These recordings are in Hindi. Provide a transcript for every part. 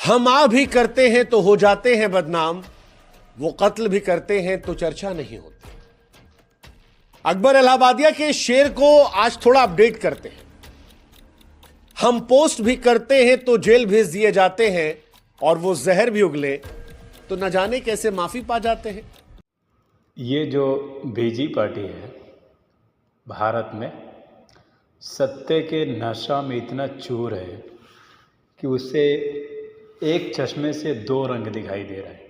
हम आ भी करते हैं तो हो जाते हैं बदनाम, वो कत्ल भी करते हैं तो चर्चा नहीं होती। अकबर इलाहाबादिया के शेर को आज थोड़ा अपडेट करते हैं। हम पोस्ट भी करते हैं तो जेल भेज दिए जाते हैं, और वो जहर भी उगले तो न जाने कैसे माफी पा जाते हैं। ये जो बीजेपी पार्टी है भारत में, सत्ते के नशा में इतना चूर है कि उसे एक चश्मे से दो रंग दिखाई दे रहा है।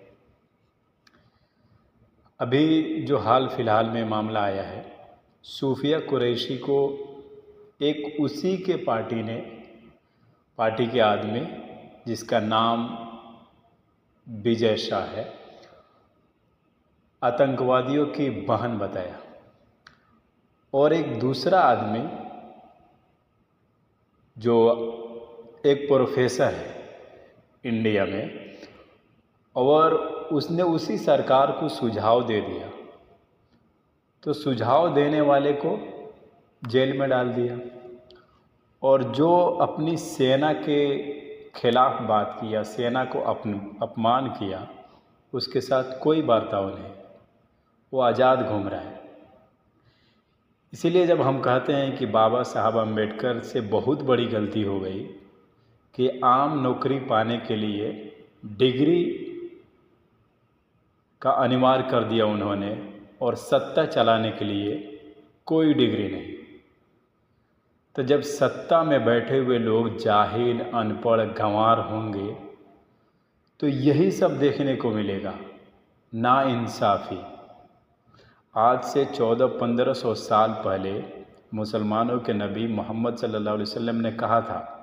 अभी जो हाल फिलहाल में मामला आया है, सूफिया कुरैशी को एक उसी के पार्टी के आदमी जिसका नाम विजय शाह है, आतंकवादियों की बहन बताया। और एक दूसरा आदमी जो एक प्रोफेसर है इंडिया में, और उसने उसी सरकार को सुझाव दे दिया, तो सुझाव देने वाले को जेल में डाल दिया। और जो अपनी सेना के खिलाफ बात किया, सेना को अपमान किया, उसके साथ कोई बर्ताव नहीं, वो आज़ाद घूम रहा है। इसीलिए जब हम कहते हैं कि बाबा साहब अम्बेडकर से बहुत बड़ी गलती हो गई कि आम नौकरी पाने के लिए डिग्री का अनिवार्य कर दिया उन्होंने, और सत्ता चलाने के लिए कोई डिग्री नहीं। तो जब सत्ता में बैठे हुए लोग जाहिल, अनपढ़, गंवार होंगे तो यही सब देखने को मिलेगा, नाइंसाफ़ी। आज से 1400-1500 साल पहले मुसलमानों के नबी मोहम्मद सल्लल्लाहु अलैहि वसल्लम ने कहा था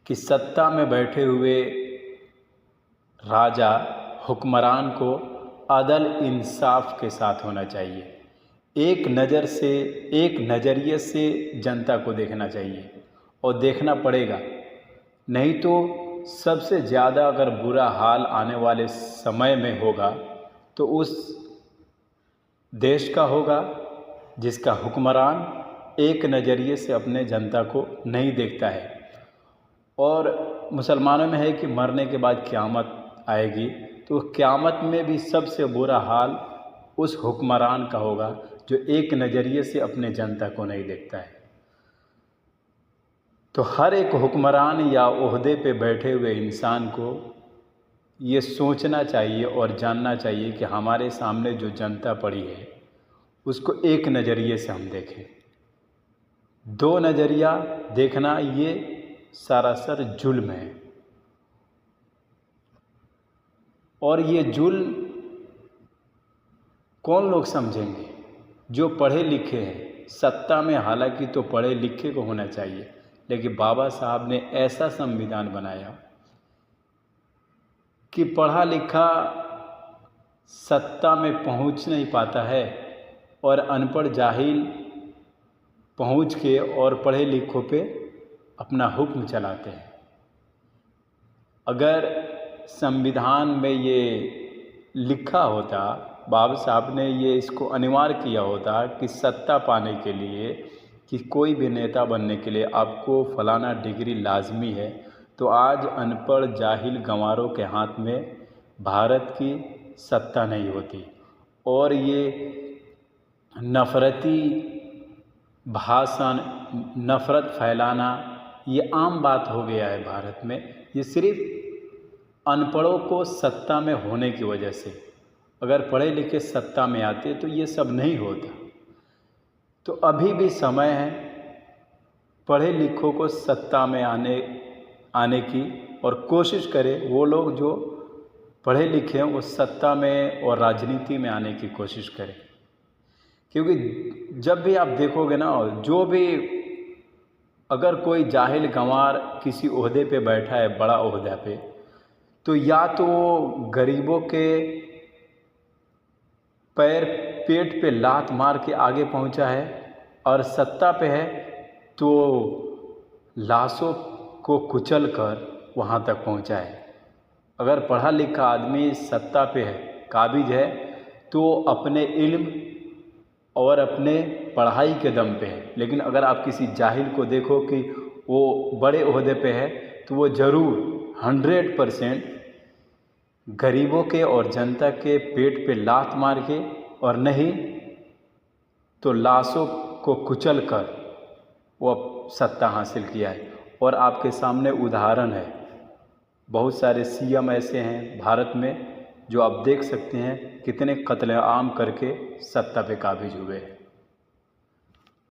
कि सत्ता में बैठे हुए राजा, हुक्मरान को अदल इंसाफ के साथ होना चाहिए। एक नज़रिए से जनता को देखना चाहिए, और देखना पड़ेगा। नहीं तो सबसे ज़्यादा अगर बुरा हाल आने वाले समय में होगा तो उस देश का होगा जिसका हुक्मरान एक नज़रिए से अपने जनता को नहीं देखता है। और मुसलमानों में है कि मरने के बाद क़यामत आएगी, तो क़यामत में भी सबसे बुरा हाल उस हुक्मरान का होगा जो एक नज़रिए से अपने जनता को नहीं देखता है। तो हर एक हुक्मरान या ओहदे पे बैठे हुए इंसान को ये सोचना चाहिए और जानना चाहिए कि हमारे सामने जो जनता पड़ी है उसको एक नज़रिए से हम देखें। दो नज़रिया देखना ये सरासर जुल्म है। और ये जुल्म कौन लोग समझेंगे? जो पढ़े लिखे हैं सत्ता में, हालांकि तो पढ़े लिखे को होना चाहिए, लेकिन बाबा साहब ने ऐसा संविधान बनाया कि पढ़ा लिखा सत्ता में पहुंच नहीं पाता है, और अनपढ़ जाहिल पहुंच के और पढ़े लिखों पे अपना हुक्म चलाते हैं। अगर संविधान में ये लिखा होता, बाबा साहब ने ये इसको अनिवार्य किया होता कि सत्ता पाने के लिए, कि कोई भी नेता बनने के लिए आपको फलाना डिग्री लाजमी है, तो आज अनपढ़ जाहिल गंवारों के हाथ में भारत की सत्ता नहीं होती। और ये नफ़रती भाषण, नफ़रत फैलाना, ये आम बात हो गया है भारत में। ये सिर्फ अनपढ़ों को सत्ता में होने की वजह से, अगर पढ़े लिखे सत्ता में आते तो ये सब नहीं होता। तो अभी भी समय है पढ़े लिखों को सत्ता में आने की, और कोशिश करें वो लोग जो पढ़े लिखे हैं वो सत्ता में और राजनीति में आने की कोशिश करें। क्योंकि जब भी आप देखोगे ना, जो भी अगर कोई जाहिल गंवार किसी ओहदे पे बैठा है, बड़ा ओहदा पे, तो या तो गरीबों के पेट पे लात मार के आगे पहुंचा है, और सत्ता पे है तो लाशों को कुचल कर वहां तक पहुंचा है। अगर पढ़ा लिखा आदमी सत्ता पे है, काबिज है, तो अपने इल्म और अपने पढ़ाई के दम पे है। लेकिन अगर आप किसी जाहिल को देखो कि वो बड़े ओहदे पे है, तो वो ज़रूर 100% गरीबों के और जनता के पेट पे लात मार के, और नहीं तो लाशों को कुचल कर वो सत्ता हासिल किया है। और आपके सामने उदाहरण है, बहुत सारे सीएम ऐसे हैं भारत में जो आप देख सकते हैं कितने कत्लेआम करके सत्ता पे काबिज हुए हैं।